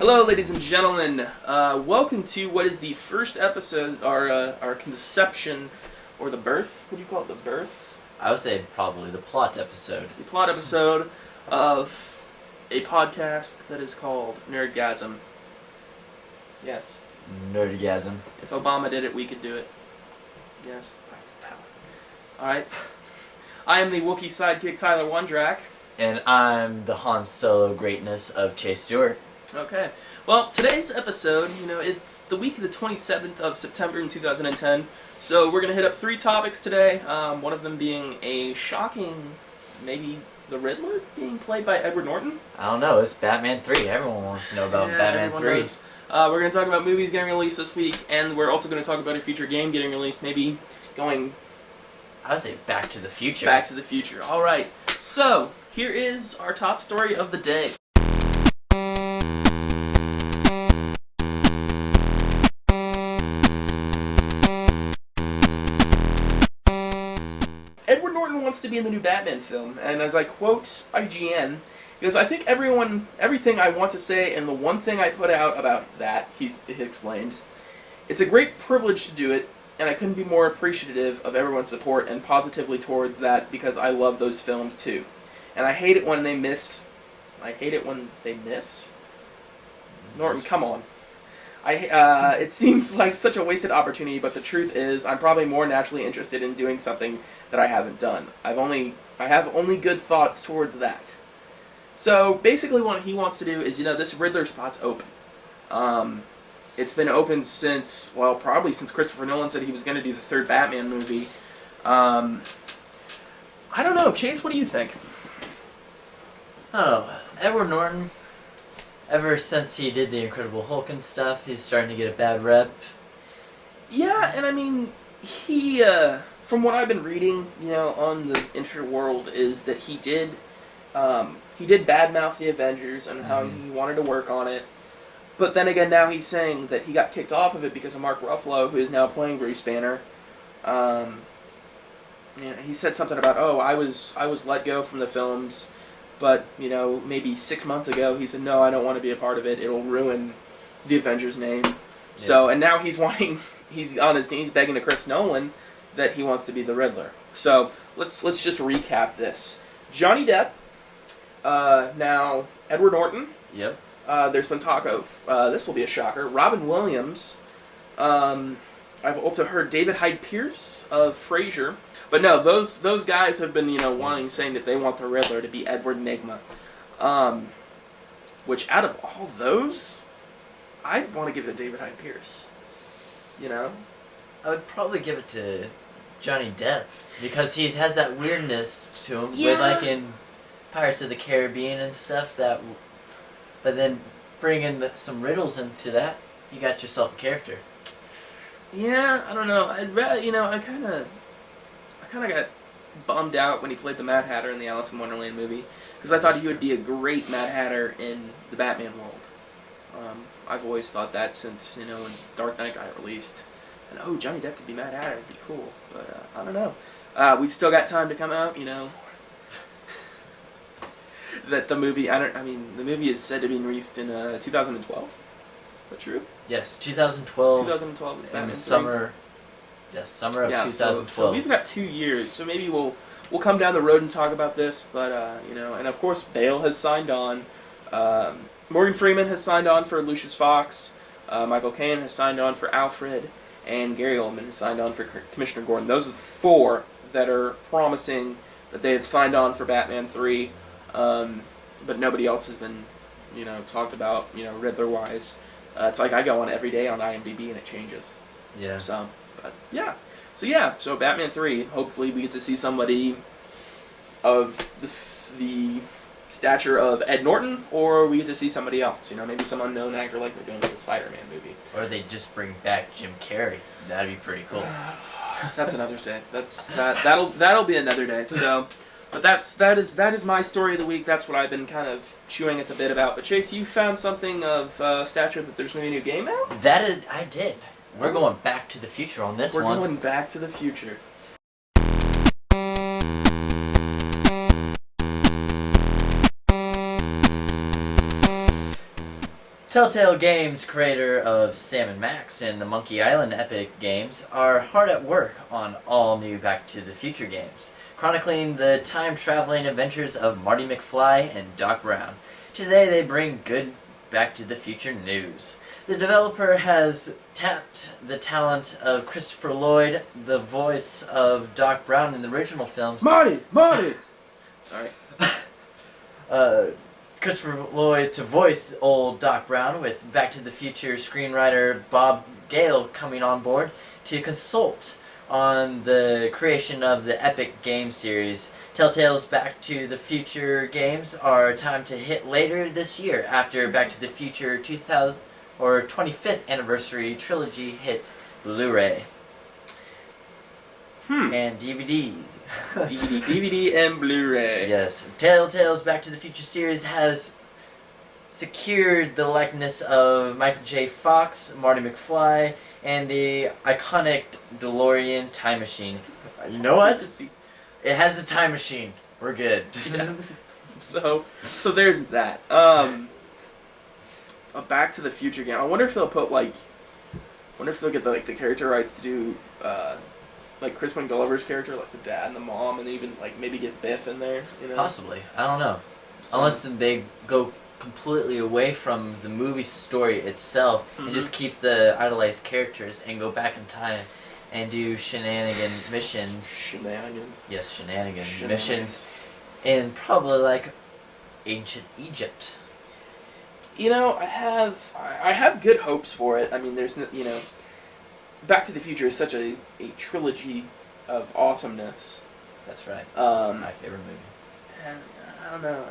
Hello, ladies and gentlemen. Welcome to what is the first episode, our conception, or the birth. What do you call it? The birth? I would say probably the plot episode. The plot episode of a podcast that is called Nerdgasm. Yes. Nerdgasm. If Obama did it, we could do it. Yes. Alright. I am the Wookiee sidekick, Tyler Wondrack. And I'm the Han Solo greatness of Chase Stewart. Okay. Well, today's episode, it's the week of the 27th of September in 2010, so we're going to hit up three topics today, one of them being a shocking, maybe the Riddler being played by Edward Norton? I don't know, it's Batman 3. Everyone wants to know about Batman 3. Knows. We're going to talk about movies getting released this week, and we're also going to talk about a future game getting released, maybe going... I would say Back to the Future. Back to the Future. Alright, so here is our top story of the day. Edward Norton wants to be in the new Batman film, and as I quote IGN, he goes, "I think everything I want to say, and the one thing I put out about that," he explained, "it's a great privilege to do it, and I couldn't be more appreciative of everyone's support and positively towards that because I love those films too. And I hate it when they miss. Norton, come on. It seems like such a wasted opportunity, but the truth is, I'm probably more naturally interested in doing something that I haven't done. I have only good thoughts towards that." So basically, what he wants to do is, this Riddler spot's open. It's been open since, probably since Christopher Nolan said he was going to do the third Batman movie. I don't know, Chase. What do you think? I don't know. Edward Norton, ever since he did the Incredible Hulk and stuff, he's starting to get a bad rep. Yeah, and I mean, he, from what I've been reading, on the interworld, is that he did badmouth the Avengers and how he wanted to work on it. But then again, now he's saying that he got kicked off of it because of Mark Ruffalo, who is now playing Bruce Banner. He said something about, I was let go from the films, but, maybe 6 months ago, he said, no, I don't want to be a part of it. It'll ruin the Avengers name. Yeah. So, and now he's on his knees begging to Chris Nolan that he wants to be the Riddler. So, let's just recap this. Johnny Depp, now Edward Norton. Yep. There's been talk of, this will be a shocker, Robin Williams. I've also heard David Hyde Pierce of Frasier. But no, those guys have been, saying that they want the Riddler to be Edward Nygma. Which, out of all those, I'd want to give it to David Hyde Pierce. I would probably give it to Johnny Depp, because he has that weirdness to him, with like in Pirates of the Caribbean and stuff, but then bring in some riddles into that, you got yourself a character. Yeah, I don't know. I'd rather, I kind of got bummed out when he played the Mad Hatter in the Alice in Wonderland movie, because I thought he would be a great Mad Hatter in the Batman world. I've always thought that since, when Dark Knight got released. And, Johnny Depp could be Mad Hatter, it'd be cool. But, I don't know. We've still got time to come out, that the movie, the movie is said to be released in 2012. Is that true? Yes, 2012. 2012 is Batman in the 3. summer. Yes, summer of 2012. So we've got 2 years, so maybe we'll come down the road and talk about this, but, and of course Bale has signed on, Morgan Freeman has signed on for Lucius Fox, Michael Caine has signed on for Alfred, and Gary Oldman has signed on for Commissioner Gordon. Those are the 4 that are promising that they have signed on for Batman 3, but nobody else has been, talked about, Riddler-wise. It's like I go on every day on IMDb and it changes. Yeah. So Batman 3, hopefully we get to see somebody of the stature of Ed Norton, or we get to see somebody else, maybe some unknown actor like they're doing with the Spider-Man movie. Or they just bring back Jim Carrey. That'd be pretty cool. That's another day. That'll be another day. So, but that is my story of the week. That's what I've been kind of chewing at the bit about. But Chase, you found something of stature that there's going to be a new game out? I did. We're going back to the future on this one. We're going back to the future. Telltale Games, creator of Sam & Max and the Monkey Island epic games, are hard at work on all new Back to the Future games, chronicling the time-traveling adventures of Marty McFly and Doc Brown. Today they bring good Back to the Future news. The developer has tapped the talent of Christopher Lloyd, the voice of Doc Brown in the original films. Marty! Sorry. Christopher Lloyd to voice old Doc Brown, with Back to the Future screenwriter Bob Gale coming on board to consult on the creation of the epic game series. Telltale's Back to the Future games are timed to hit later this year after Back to the Future 2000 or 25th anniversary trilogy hits Blu-ray and DVD. DVD, and Blu-ray. Yes, Telltale's Back to the Future series has secured the likeness of Michael J. Fox, Marty McFly, and the iconic DeLorean time machine. You know what? It has the time machine. We're good. Yeah. So there's that. A Back to the Future game. I wonder if they'll put get the character rights to do like Crispin Gulliver's character, like the dad and the mom, and even maybe get Biff in there. You know? Possibly. I don't know. So, unless they go completely away from the movie story itself and just keep the idolized characters and go back in time and do shenanigan missions. Shenanigans. Yes, shenanigan missions in probably ancient Egypt. You know, I have good hopes for it. I mean, there's Back to the Future is such a trilogy of awesomeness. That's right. My favorite movie. And I don't know.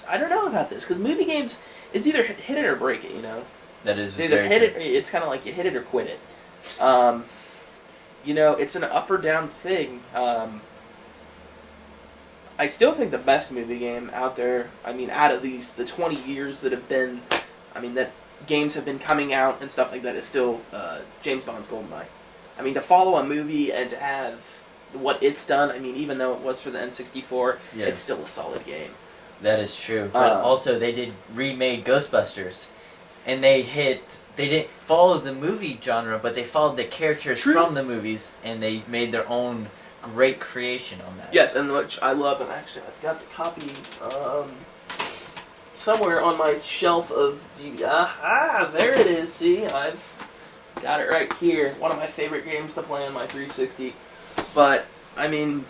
I don't know about this because movie games, it's either hit it or break it. You know. That is either very hit true. it. It's kind of like you hit it or quit it. It's an up or down thing. I still think the best movie game out there. I mean, out of the 20 years that have been, that games have been coming out and stuff like that, is still James Bond's GoldenEye. I mean, to follow a movie and to have what it's done, even though it was for the N64, it's still a solid game. That is true. But also, they remade Ghostbusters, and they didn't follow the movie genre, but they followed the characters from the movies, and they made their own great creation on that. Yes, and which I love, and actually I've got the copy somewhere on my shelf of DVD. There it is. See, I've got it right here. One of my favorite games to play on my 360. But I don't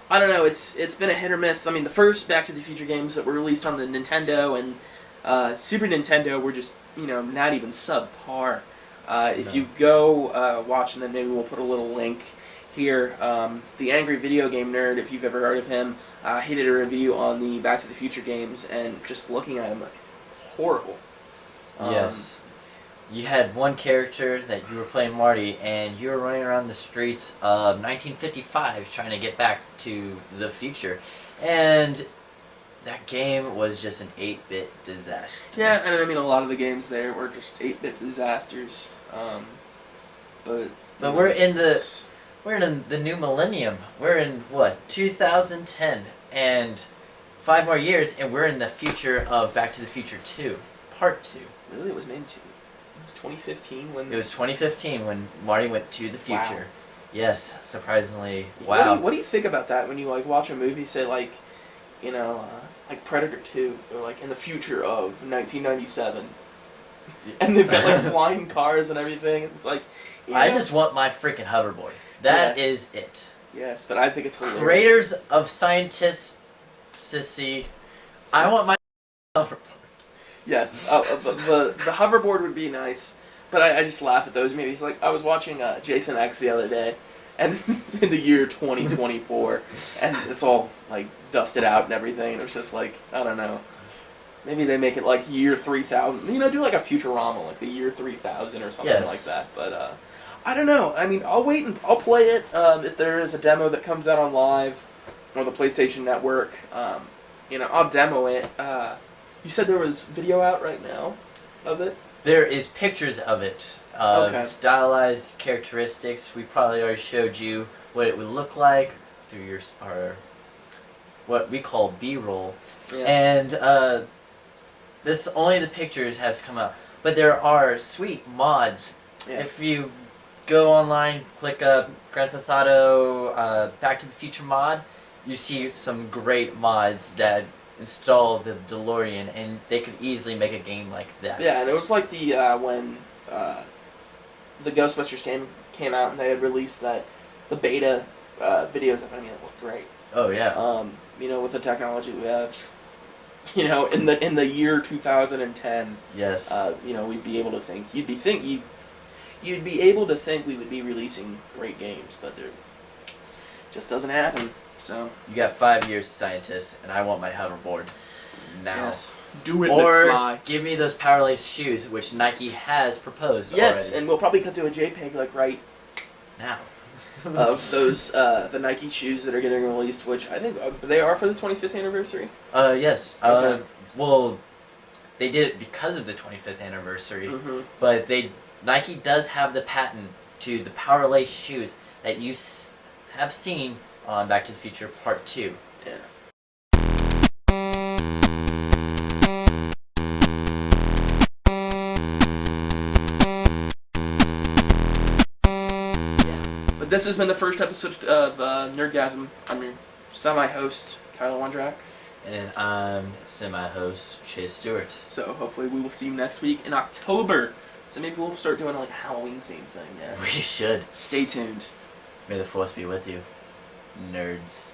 know. It's been a hit or miss. The first Back to the Future games that were released on the Nintendo and Super Nintendo were just not even subpar. If you go watch, and then maybe we'll put a little link here. The Angry Video Game Nerd, if you've ever heard of him, he did a review on the Back to the Future games, and just looking at him, horrible. Yes. You had one character that you were playing Marty, and you were running around the streets of 1955 trying to get back to the future. And that game was just an 8-bit disaster. Yeah, and a lot of the games there were just 8-bit disasters. But we're in the new millennium. We're in 2010, and 5 more years, and we're in the future of Back to the Future 2, Part 2. Really, it was made to. It was 2015 when. It was 2015 when Marty went to the future. Wow. Yes, surprisingly. Wow. What do you think about that when you watch a movie, say like Predator 2? They're in the future of 1997, and they've got flying cars and everything. It's I just want my freaking hoverboard. That is it. Yes, but I think it's hilarious. Creators of scientists, sissy. I want my hoverboard. Yes, the hoverboard would be nice, but I just laugh at those movies. I was watching Jason X the other day, and in the year 2024, and it's all dusted out and everything, and it was just I don't know. Maybe they make it year 3000. Do a Futurama, the year 3000 or something like that. But I don't know. I'll wait and I'll play it if there is a demo that comes out on Live or the PlayStation Network. I'll demo it. You said there was video out right now of it? There is pictures of it. Stylized characteristics. We probably already showed you what it would look like through our what we call B-roll. Yes. And only the pictures has come out. But there are sweet mods. Yeah. If you go online, click Grand Theft Auto Back to the Future mod, you see some great mods that install the DeLorean, and they could easily make a game like that. Yeah, and it was like the when the Ghostbusters game came out and they had released the beta videos of it. I mean, it looked great. Oh yeah. With the technology we have, in the year 2010. Yes. We'd be able to think. You'd be able to think we would be releasing great games, but there just doesn't happen. So you got 5 years, scientists, and I want my hoverboard now. Yes, do it. Or McFly. give me those Power Lace shoes, which Nike has proposed. Yes, already. and we'll probably cut to a JPEG right now of those the Nike shoes that are getting released, which I think they are for the 25th anniversary. Yes. Okay. Well, they did it because of the 25th anniversary, Mm-hmm. but Nike does have the patent to the Power Lace shoes that you have seen on Back to the Future Part 2. Yeah. But this has been the first episode of Nerdgasm. I'm your semi-host, Tyler Wondrack. And I'm semi-host Chase Stewart. So hopefully we will see you next week in October. So maybe we'll start doing a Halloween theme thing. Yeah. We should. Stay tuned. May the Force be with you, nerds.